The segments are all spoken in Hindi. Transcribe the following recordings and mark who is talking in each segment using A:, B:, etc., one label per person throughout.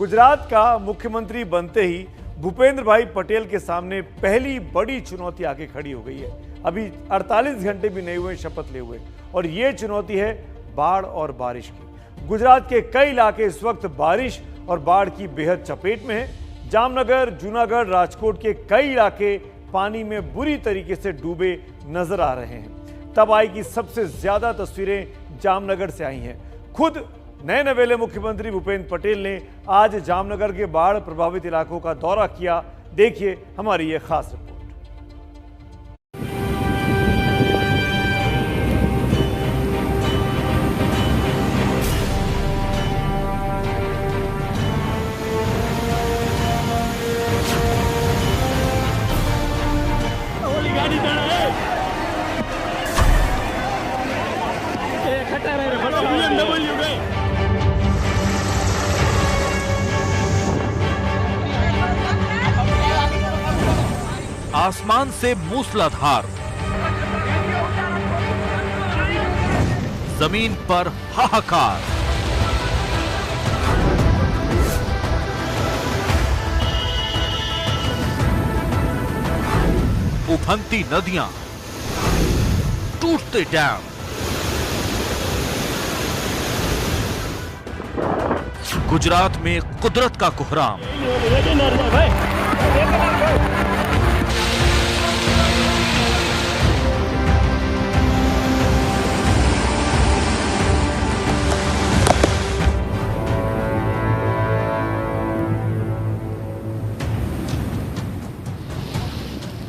A: गुजरात का मुख्यमंत्री बनते ही भूपेंद्र भाई पटेल के सामने पहली बड़ी चुनौती आके खड़ी हो गई है। अभी 48 घंटे भी नहीं हुए शपथ ले हुए, और ये चुनौती है बाढ़ और बारिश की। गुजरात के कई इलाके इस वक्त बारिश और बाढ़ की बेहद चपेट में हैं। जामनगर, जूनागढ़, राजकोट के कई इलाके पानी में बुरी तरीके से डूबे नजर आ रहे हैं। तबाही की सबसे ज्यादा तस्वीरें जामनगर से आई हैं। खुद नए नवेले मुख्यमंत्री भूपेंद्र पटेल ने आज जामनगर के बाढ़ प्रभावित इलाकों का दौरा किया। देखिए हमारी ये खास रिपोर्ट।
B: आसमान से मूसलाधार, जमीन पर हाहाकार, उफनती नदियां, टूटते डैम, गुजरात में कुदरत का कोहराम।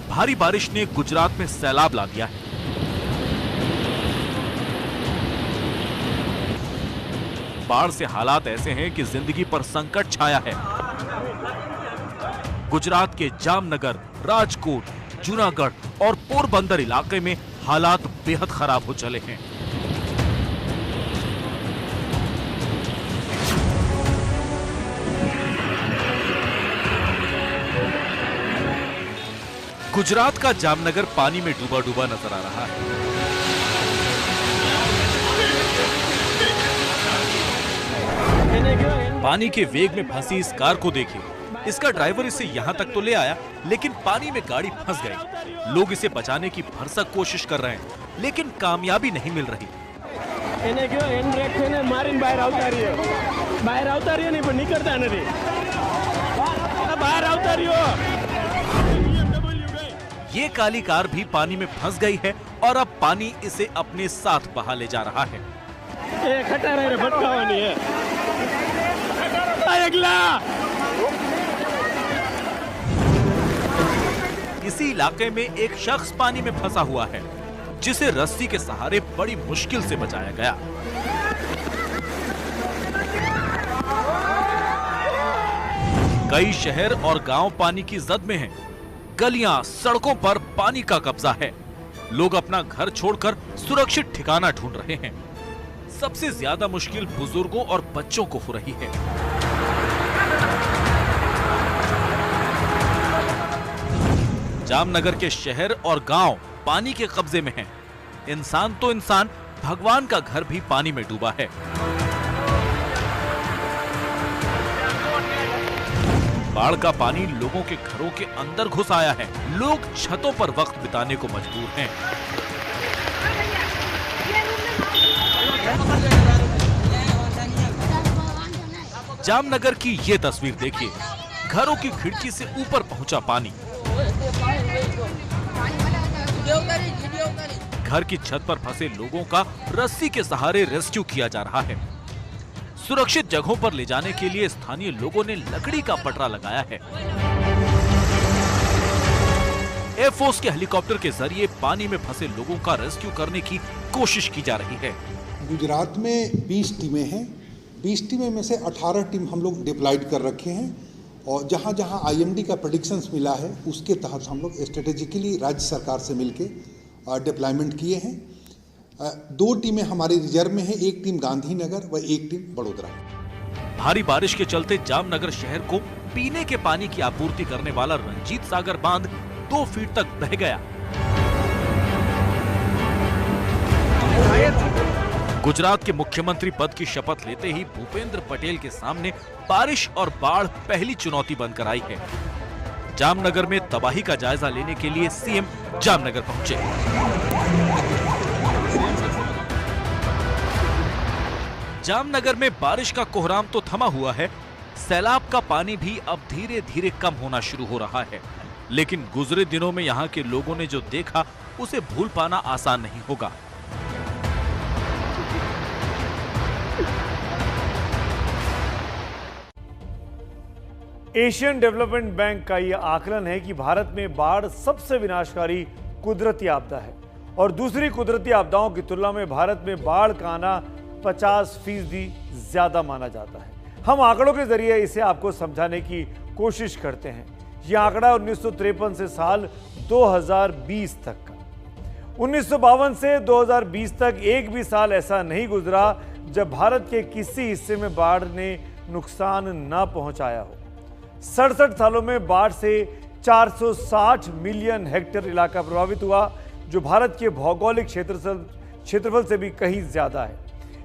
B: भारी बारिश ने गुजरात में सैलाब ला दिया है। बाढ़ से हालात ऐसे हैं कि जिंदगी पर संकट छाया है। गुजरात के जामनगर, राजकोट, जूनागढ़ और पोरबंदर इलाके में हालात बेहद खराब हो चले हैं। गुजरात का जामनगर पानी में डूबा डूबा नजर आ रहा है। पानी के वेग में फंसी इस कार को देखिए। इसका ड्राइवर इसे यहां तक तो ले आया, लेकिन पानी में गाड़ी फंस गई। लोग इसे बचाने की भरसक कोशिश कर रहे हैं, लेकिन कामयाबी नहीं मिल रही। ये काली कार भी पानी में फंस गई है और अब पानी इसे अपने साथ बहा ले जा रहा है। इसी इलाके में एक शख्स पानी में फंसा हुआ है, जिसे रस्सी के सहारे बड़ी मुश्किल से बचाया गया। कई शहर और गांव पानी की जद में हैं। गलियां, सड़कों पर पानी का कब्जा है। लोग अपना घर छोड़कर सुरक्षित ठिकाना ढूंढ रहे हैं। सबसे ज्यादा मुश्किल बुजुर्गों और बच्चों को हो रही है। जामनगर के शहर और गांव पानी के कब्जे में हैं। इंसान तो इंसान, भगवान का घर भी पानी में डूबा है। बाढ़ का पानी लोगों के घरों के अंदर घुस आया है। लोग छतों पर वक्त बिताने को मजबूर हैं। जामनगर की ये तस्वीर देखिए। घरों की खिड़की से ऊपर पहुंचा पानी। घर की छत पर फंसे लोगों का रस्सी के सहारे रेस्क्यू किया जा रहा है। सुरक्षित जगहों पर ले जाने के लिए स्थानीय लोगों ने लकड़ी का पटरा लगाया है। एयरफोर्स के हेलीकॉप्टर के जरिए पानी में फंसे लोगों का रेस्क्यू करने की कोशिश की जा रही है।
C: गुजरात में 20 टीमें हैं। 20 टीमें में से 18 टीम हम लोग डिप्लॉयड कर रखे हैं, और जहां जहां IMD का प्रेडिक्शंस मिला है उसके तहत हम लोग स्ट्रेटेजिकली राज्य सरकार से मिलके डिप्लॉयमेंट किए हैं। 2 टीमें हमारे रिजर्व में हैं, एक टीम गांधीनगर व एक टीम बड़ोदरा।
B: भारी बारिश के चलते जामनगर शहर को पीने के पानी की आपूर्ति करने वाला रंजीत सागर बांध 2 फीट तक बह गया। गुजरात के मुख्यमंत्री पद की शपथ लेते ही भूपेंद्र पटेल के सामने बारिश और बाढ़ पहली चुनौती बनकर आई है। जामनगर में तबाही का जायजा लेने के लिए सीएम जामनगर पहुंचे। जामनगर में बारिश का कोहराम तो थमा हुआ है, सैलाब का पानी भी अब धीरे धीरे कम होना शुरू हो रहा है, लेकिन गुजरे दिनों में यहाँ के लोगों ने जो देखा उसे भूल पाना आसान नहीं होगा।
A: एशियन डेवलपमेंट बैंक का यह आकलन है कि भारत में बाढ़ सबसे विनाशकारी कुदरती आपदा है और दूसरी कुदरती आपदाओं की तुलना में भारत में बाढ़ का आना 50% ज्यादा माना जाता है। हम आंकड़ों के जरिए इसे आपको समझाने की कोशिश करते हैं। यह आंकड़ा 1953 से साल 2020 तक का। 1952 से 2020 तक एक भी साल ऐसा नहीं गुजरा जब भारत के किसी हिस्से में बाढ़ ने नुकसान न पहुंचाया हो। 67 सालों में बाढ़ से 460 मिलियन हेक्टेयर इलाका प्रभावित हुआ, जो भारत के भौगोलिक क्षेत्रफल से भी कहीं ज्यादा है।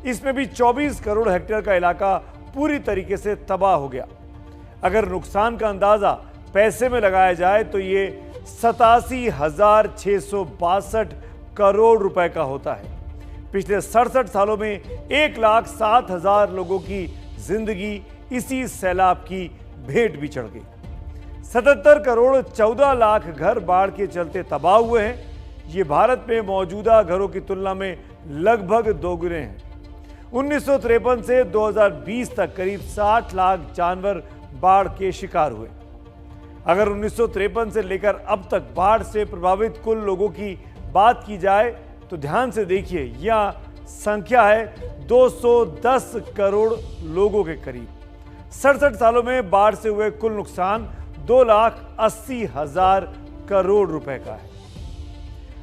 A: इसमें भी 24 करोड़ हेक्टेयर का इलाका पूरी तरीके से तबाह हो गया। अगर नुकसान का अंदाजा पैसे में लगाया जाए तो ये 87,662 करोड़ रुपए का होता है। पिछले 67 सालों में 1,07,000 लोगों की जिंदगी इसी सैलाब की भेंट भी चढ़ गई। 77 करोड़ 14 लाख घर बाढ़ के चलते तबाह हुए हैं। ये भारत में मौजूदा घरों की तुलना में लगभग दोगुने हैं। 1953 से 2020 तक करीब 60 लाख जानवर बाढ़ के शिकार हुए। अगर 1953 से लेकर अब तक बाढ़ से प्रभावित कुल लोगों की बात की जाए तो ध्यान से देखिए, यह संख्या है 210 करोड़ लोगों के करीब। 67 सालों में बाढ़ से हुए कुल नुकसान 2,80,000 करोड़ रुपए का है।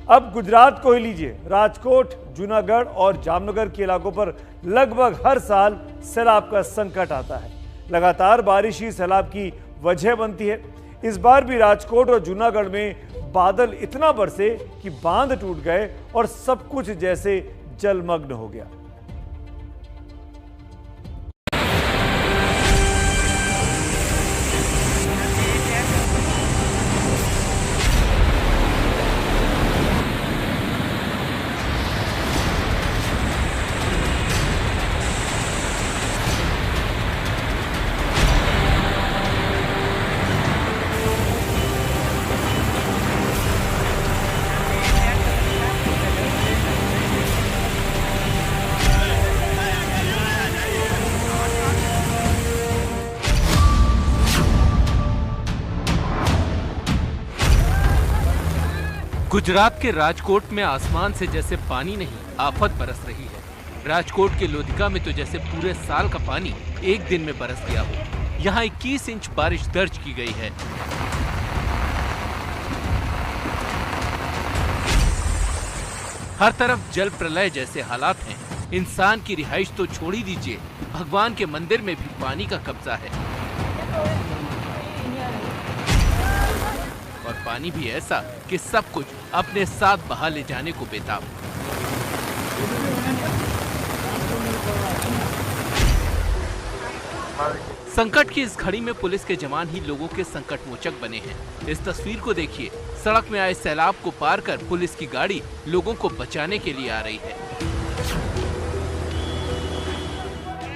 A: अब गुजरात को ही लीजिए। राजकोट, जूनागढ़ और जामनगर के इलाकों पर लगभग हर साल सैलाब का संकट आता है। लगातार बारिश ही सैलाब की वजह बनती है। इस बार भी राजकोट और जूनागढ़ में बादल इतना बरसे कि बांध टूट गए और सब कुछ जैसे जलमग्न हो गया।
D: गुजरात के राजकोट में आसमान से जैसे पानी नहीं आफत बरस रही है। राजकोट के लोधिका में तो जैसे पूरे साल का पानी एक दिन में बरस गया हो। यहाँ 21 इंच बारिश दर्ज की गई है। हर तरफ जल प्रलय जैसे हालात हैं। इंसान की रिहाइश तो छोड़ ही दीजिए, भगवान के मंदिर में भी पानी का कब्जा है और पानी भी ऐसा कि सब कुछ अपने साथ बहा ले जाने को बेताब। संकट की इस घड़ी में पुलिस के जवान ही लोगों के संकट मोचक बने हैं। इस तस्वीर को देखिए, सड़क में आए सैलाब को पार कर पुलिस की गाड़ी लोगों को बचाने के लिए आ रही है।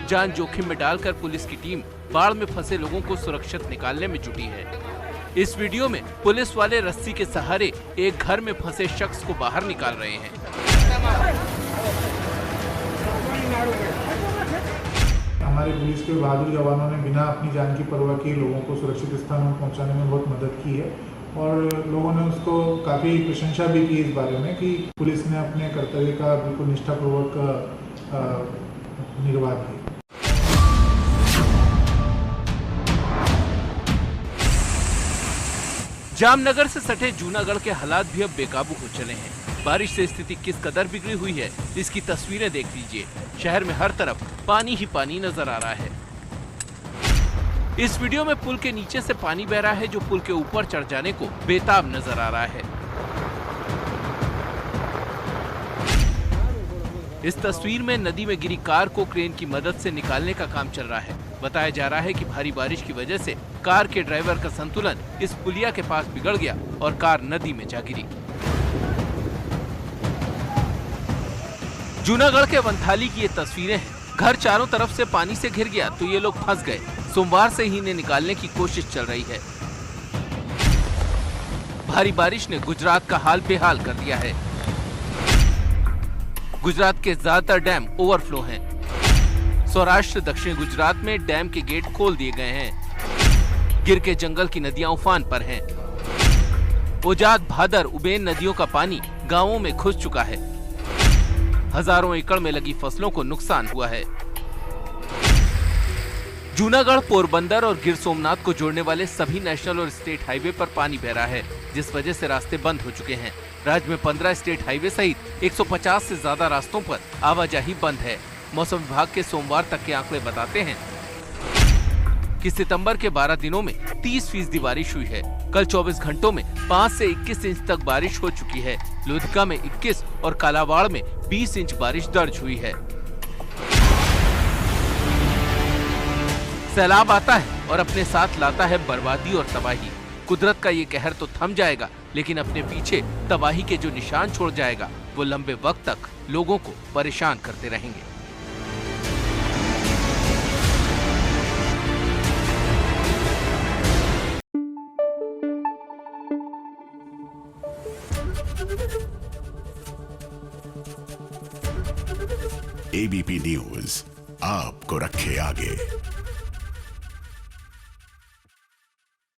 D: जान जोखिम में डालकर पुलिस की टीम बाढ़ में फंसे लोगों को सुरक्षित निकालने में जुटी है। इस वीडियो में पुलिस वाले रस्सी के सहारे एक घर में फंसे शख्स को बाहर निकाल रहे हैं।
E: हमारे पुलिस के बहादुर जवानों ने बिना अपनी जान की परवाह किए लोगों को सुरक्षित स्थानों में पहुंचाने में बहुत मदद की है और लोगों ने उसको काफ़ी प्रशंसा भी की इस बारे में कि पुलिस ने अपने कर्तव्य का बिल्कुल निष्ठापूर्वक निर्वाह किया।
D: जामनगर से सटे जूनागढ़ के हालात भी अब बेकाबू हो चले हैं। बारिश से स्थिति किस कदर बिगड़ी हुई है, इसकी तस्वीरें देख लीजिए। शहर में हर तरफ पानी ही पानी नजर आ रहा है। इस वीडियो में पुल के नीचे से पानी बह रहा है, जो पुल के ऊपर चढ़ जाने को बेताब नजर आ रहा है। इस तस्वीर में नदी में गिरी कार को क्रेन की मदद से निकालने का काम चल रहा है। बताया जा रहा है कि भारी बारिश की वजह से कार के ड्राइवर का संतुलन इस पुलिया के पास बिगड़ गया और कार नदी में जा गिरी। जूनागढ़ के वंथाली की ये तस्वीरें हैं। घर चारों तरफ से पानी से घिर गया तो ये लोग फंस गए। सोमवार से ही इन्हें निकालने की कोशिश चल रही है। भारी बारिश ने गुजरात का हाल बेहाल कर दिया है। गुजरात के ज्यादातर डैम ओवरफ्लो हैं। सौराष्ट्र दक्षिण गुजरात में डैम के गेट खोल दिए गए हैं। गिर के जंगल की नदियां उफान पर हैं। ओजाद, भादर, उबेन नदियों का पानी गांवों में घुस चुका है। हजारों एकड़ में लगी फसलों को नुकसान हुआ है। जूनागढ़, पोरबंदर और गिर सोमनाथ को जोड़ने वाले सभी नेशनल और स्टेट हाईवे पर पानी बह रहा है, जिस वजह से रास्ते बंद हो चुके हैं। राज्य में 15 स्टेट हाईवे सहित 150 से ज्यादा रास्तों पर आवाजाही बंद है। मौसम विभाग के सोमवार तक के आंकड़े बताते हैं कि सितंबर के 12 दिनों में 30% बारिश हुई है। कल 24 घंटों में 5 से 21 इंच तक बारिश हो चुकी है। लुधिका में 21 और कालावाड़ में 20 इंच बारिश दर्ज हुई है। सैलाब आता है और अपने साथ लाता है बर्बादी और तबाही। कुदरत का ये कहर तो थम जाएगा, लेकिन अपने पीछे तबाही के जो निशान छोड़ जाएगा वो लंबे वक्त तक लोगों को परेशान करते रहेंगे।
F: एबीपी न्यूज आपको रखे आगे।